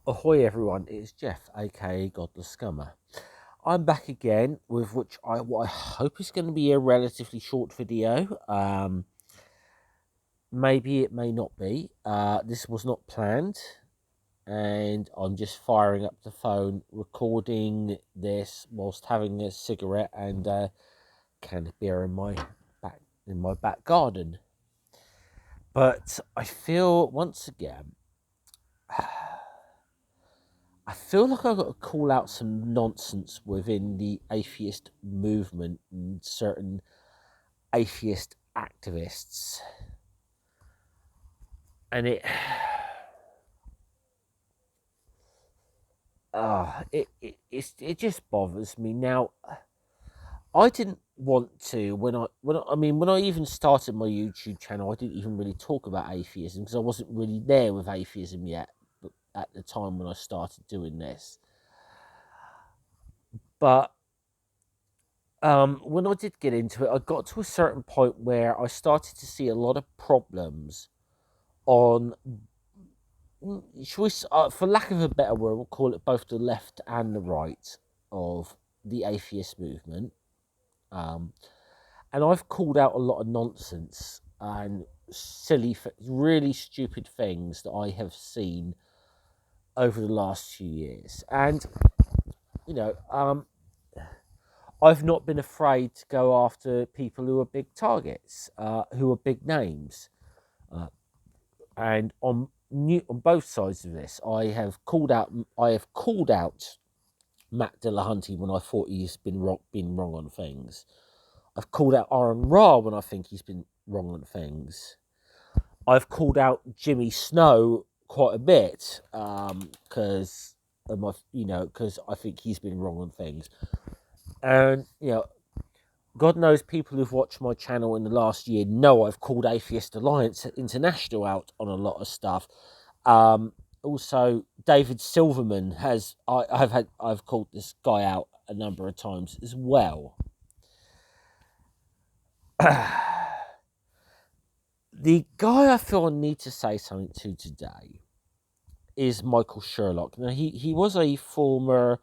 Ahoy everyone, it's Jeff, aka Godless Scummer. I'm back again with what I hope is going to be a relatively short video. Maybe it may not be. This was not planned, and I'm just firing up the phone, recording this whilst having a cigarette and a can of beer in my back garden. But I feel once again I feel like I've got to call out some nonsense within the atheist movement and certain atheist activists. And it just bothers me. Now, I didn't want to when I even started my YouTube channel, I didn't even really talk about atheism because I wasn't really there with atheism yet at the time when I started doing this. But when I did get into it, I got to a certain point where I started to see a lot of problems on, for lack of a better word, we'll call it both the left and the right of the atheist movement. And I've called out a lot of nonsense and silly, really stupid things that I have seen over the last few years. And, you know, I've not been afraid to go after people who are big targets, who are big names. And on both sides of this, I have called out Matt Dillahunty when I thought he's been wrong on things. I've called out Aaron Ra when I think he's been wrong on things. I've called out Jimmy Snow quite a bit because I think he's been wrong on things. And God knows people who've watched my channel in the last year know I've called Atheist Alliance International out on a lot of stuff. Also, David Silverman I've called this guy out a number of times as well. The guy I feel I need to say something to today is Michael Sherlock. Now, he was a former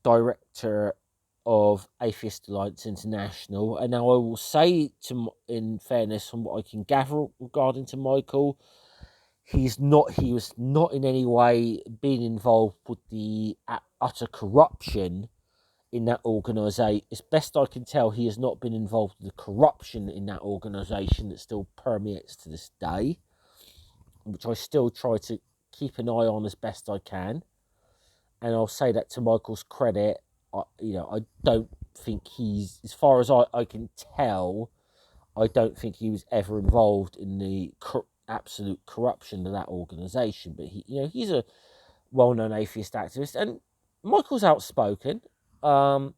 director of Atheist Alliance International, and now I will say, in fairness, from what I can gather regarding to Michael, he was not in any way being involved with the utter corruption in that organisation. As best I can tell, he has not been involved with the corruption in that organisation that still permeates to this day, which I still try to keep an eye on as best I can. And I'll say that to Michael's credit. I don't think he's, as far as I can tell, I don't think he was ever involved in the absolute corruption of that organisation. But he's a well-known atheist activist, and Michael's outspoken. I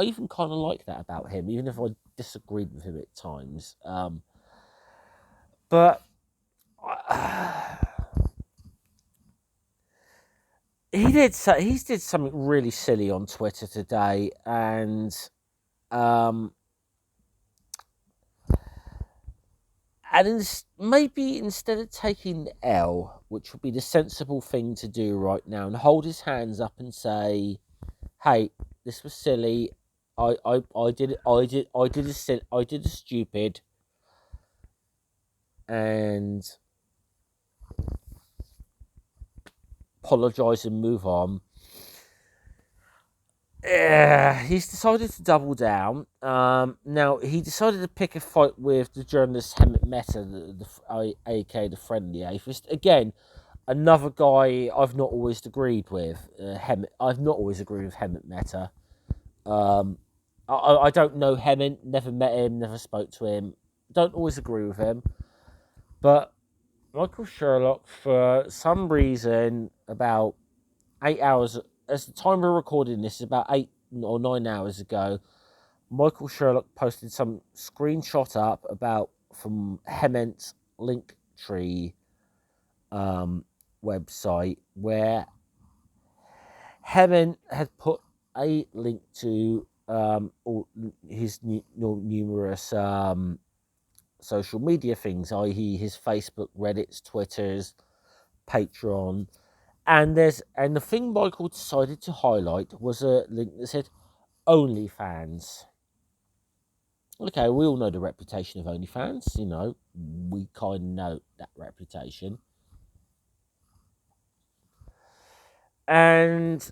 even kind of like that about him, even if I disagreed with him at times. But he did something really silly on Twitter today, and maybe instead of taking the L, which would be the sensible thing to do right now, and hold his hands up and say, "Hey, this was silly. I did a stupid," and apologise and move on. He's decided to double down. Now, he decided to pick a fight with the journalist Hemant Mehta, aka the Friendly Atheist. Again, another guy I've not always agreed with. I've not always agreed with Hemant Mehta. I don't know Hemant, never met him, never spoke to him. Don't always agree with him. But Michael Sherlock, for some reason, about 8 hours, as the time we're recording this, about 8 or 9 hours ago, Michael Sherlock posted some screenshot up from Hemant's Linktree website, where Hemant had put a link to all his numerous social media things, i.e. his Facebook, Reddit's, Twitter's, Patreon, And the thing Michael decided to highlight was a link that said OnlyFans. Okay, we all know the reputation of OnlyFans. You know, we kind of know that reputation. And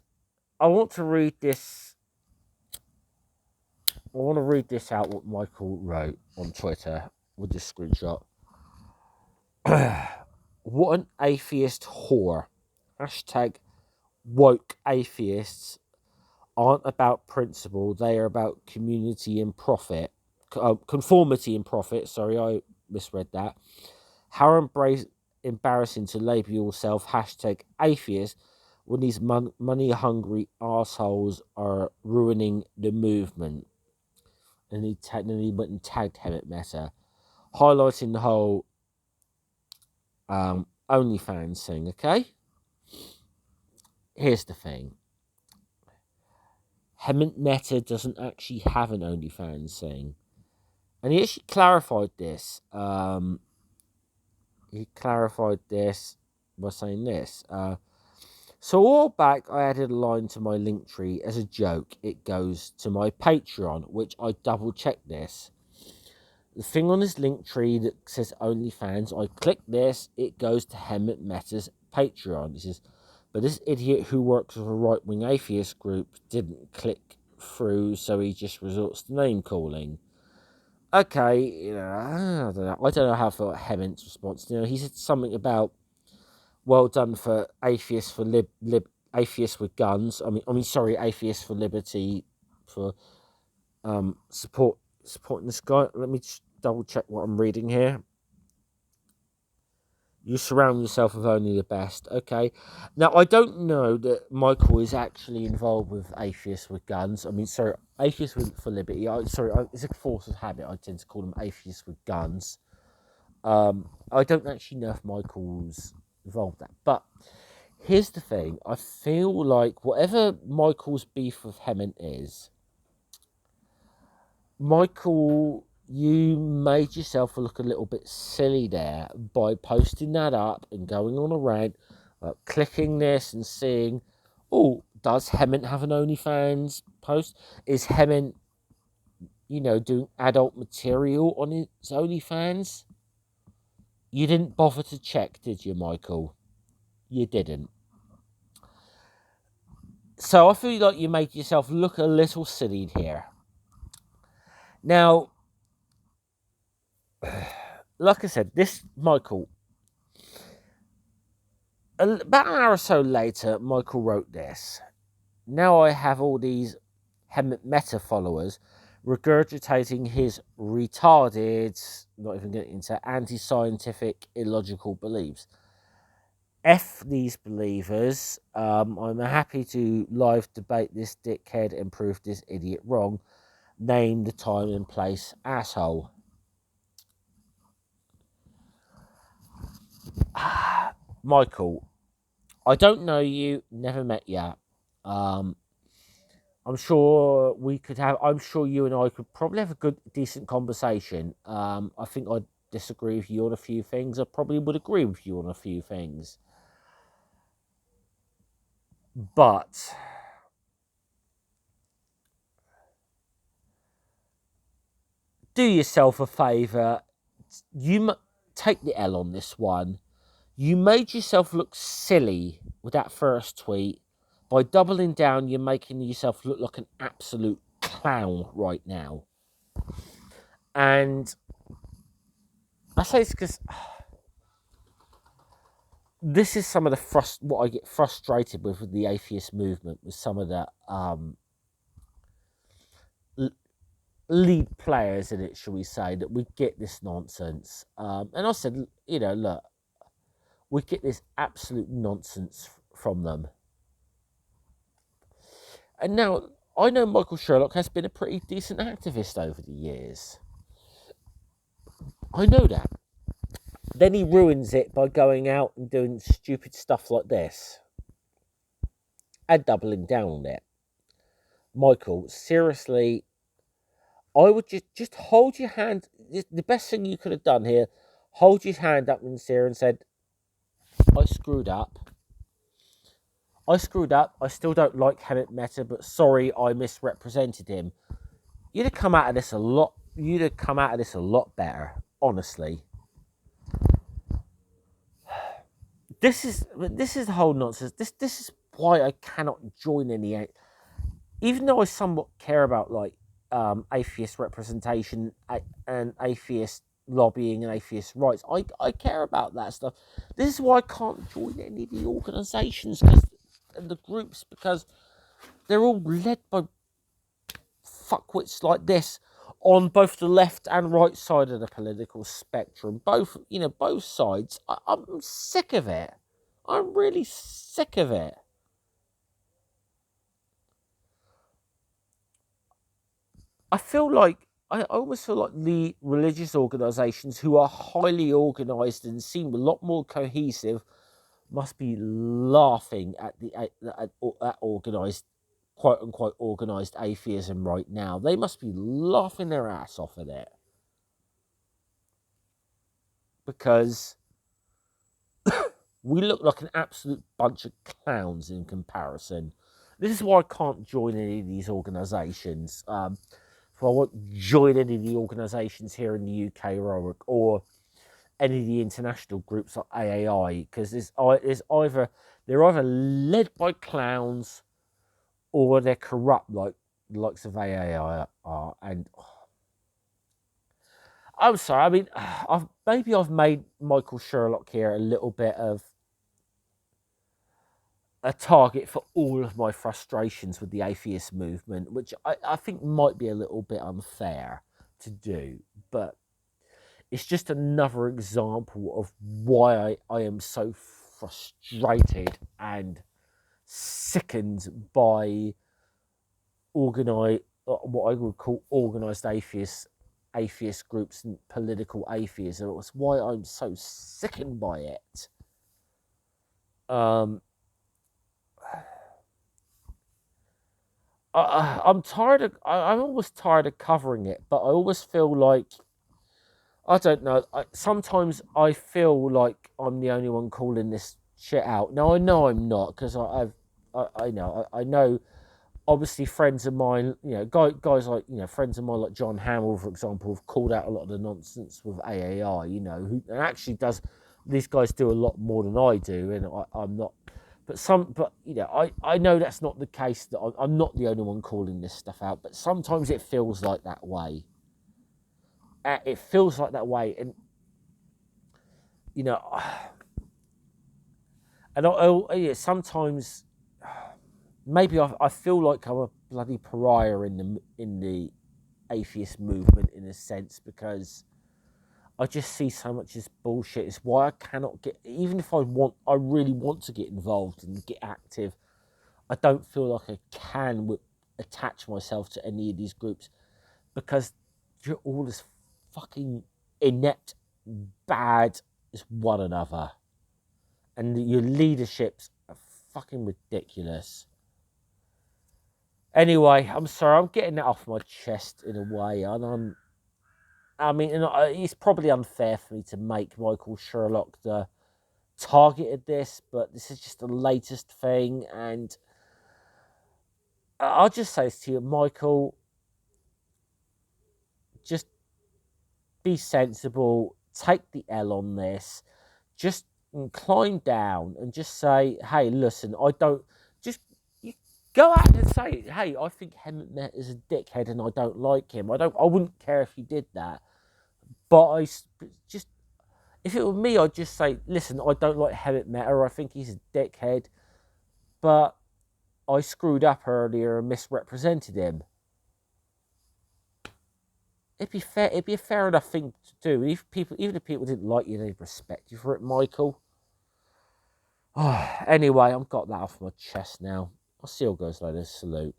I want to read this. I want to read this out what Michael wrote on Twitter with this screenshot. What an atheist whore. Hashtag woke atheists aren't about principle, they are about community and profit. Conformity and profit. Sorry, I misread that. How embarrassing to label yourself hashtag atheist when these money hungry assholes are ruining the movement. And then he went and tagged Hemet Meta, highlighting the whole OnlyFans thing. Okay, here's the thing. Hemet Meta doesn't actually have an OnlyFans thing. And he actually clarified this. He clarified this by saying this. So a while back, I added a line to my link tree as a joke. It goes to my Patreon, which I double checked this. The thing on this link tree that says OnlyFans, I click this, it goes to Hemet Meta's Patreon. It says, but this idiot who works with a right-wing atheist group didn't click through, so he just resorts to name calling. Okay, you know, I don't know how I felt Hemet's response. You know, he said something about, well done for atheists for atheists with guns. Sorry, atheists for liberty, for supporting this guy. Let me just double check what I'm reading here. You surround yourself with only the best. Okay. Now, I don't know that Michael is actually involved with atheists with guns. Atheists for liberty. It's a force of habit. I tend to call them atheists with guns. I don't actually know if Michael's involved with that. But here's the thing. I feel like whatever Michael's beef with Hemet is, Michael, you made yourself look a little bit silly there by posting that up and going on a rant, clicking this and seeing, oh, does Hemet have an OnlyFans post? Is Hemet, doing adult material on his OnlyFans? You didn't bother to check, did you, Michael? You didn't. So I feel like you made yourself look a little silly here. Now, like I said, this Michael, about an hour or so later, Michael wrote this. Now I have all these Hemet Meta followers regurgitating his retarded, not even getting into anti-scientific, illogical beliefs. F these believers. I'm happy to live debate this dickhead and prove this idiot wrong. Name the time and place, asshole. Michael, I don't know you, never met you. I'm sure you and I could probably have a good, decent conversation. I think I'd disagree with you on a few things. I probably would agree with you on a few things. But do yourself a favour. You take the L on this one. You made yourself look silly with that first tweet. By doubling down, you're making yourself look like an absolute clown right now. And I say this because this is some of the what I get frustrated with the atheist movement, with some of the lead players in it, shall we say, that we get this nonsense. And I said, look, we get this absolute nonsense from them. And now, I know Michael Sherlock has been a pretty decent activist over the years. I know that. Then he ruins it by going out and doing stupid stuff like this. And doubling down on it. Michael, seriously, I would just hold your hand. The best thing you could have done here, hold your hand up in the air and said, I screwed up. I screwed up. I still don't like Hemant Mehta, but sorry, I misrepresented him. You'd have come out of this a lot. You'd have come out of this a lot better, honestly. This is the whole nonsense. This is why I cannot join any. Even though I somewhat care about like atheist representation and atheist lobbying and atheist rights, I care about that stuff. This is why I can't join any of the organisations and the groups, because they're all led by fuckwits like this on both the left and right side of the political spectrum. Both sides. I'm sick of it. I'm really sick of it. I almost feel like the religious organisations who are highly organised and seem a lot more cohesive must be laughing at organised, quote unquote, organised atheism right now. They must be laughing their ass off at it, because we look like an absolute bunch of clowns in comparison. This is why I can't join any of these organisations. If I won't join any of the organisations here in the UK or any of the international groups like AAI, because they're either led by clowns or they're corrupt like the likes of AAI are. And I'm sorry, I mean, I've made Michael Sherlock here a little bit of a target for all of my frustrations with the atheist movement, which I think might be a little bit unfair to do, but it's just another example of why I am so frustrated and sickened by what I would call organised atheist groups and political atheism. It's why I'm so sickened by it. I'm tired of. I'm almost tired of covering it, but I always feel like, I don't know. Sometimes I feel like I'm the only one calling this shit out. Now I know I'm not, because I know. Obviously, friends of mine, guys like friends of mine like John Hamill, for example, have called out a lot of the nonsense with AAI. Who actually does. These guys do a lot more than I do, and I'm not. But I know that's not the case. That I'm not the only one calling this stuff out. But sometimes it feels like that way. It feels like that way, and you know, sometimes maybe I feel like I'm a bloody pariah in the atheist movement, in a sense, because I just see so much as bullshit. It's why I cannot get, even if I really want to get involved and get active, I don't feel like I can attach myself to any of these groups, because you're all as fucking inept, bad as one another, and your leaderships are fucking ridiculous. Anyway, I'm sorry, I'm getting that off my chest in a way, and it's probably unfair for me to make Michael Sherlock the target of this, but this is just the latest thing, and I'll just say this to you, Michael, just be sensible, take the L on this, just climb down and just say, hey, listen, you go out and say, hey, I think Hemant is a dickhead and I don't like him. I wouldn't care if you did that, but if it were me, I'd just say, listen, I don't like Hemant Mehta, I think he's a dickhead, but I screwed up earlier and misrepresented him. It'd be a fair enough thing to do. Even if people didn't like you, they'd respect you for it, Michael. Anyway, I've got that off my chest now. I'll see you guys later. Salute.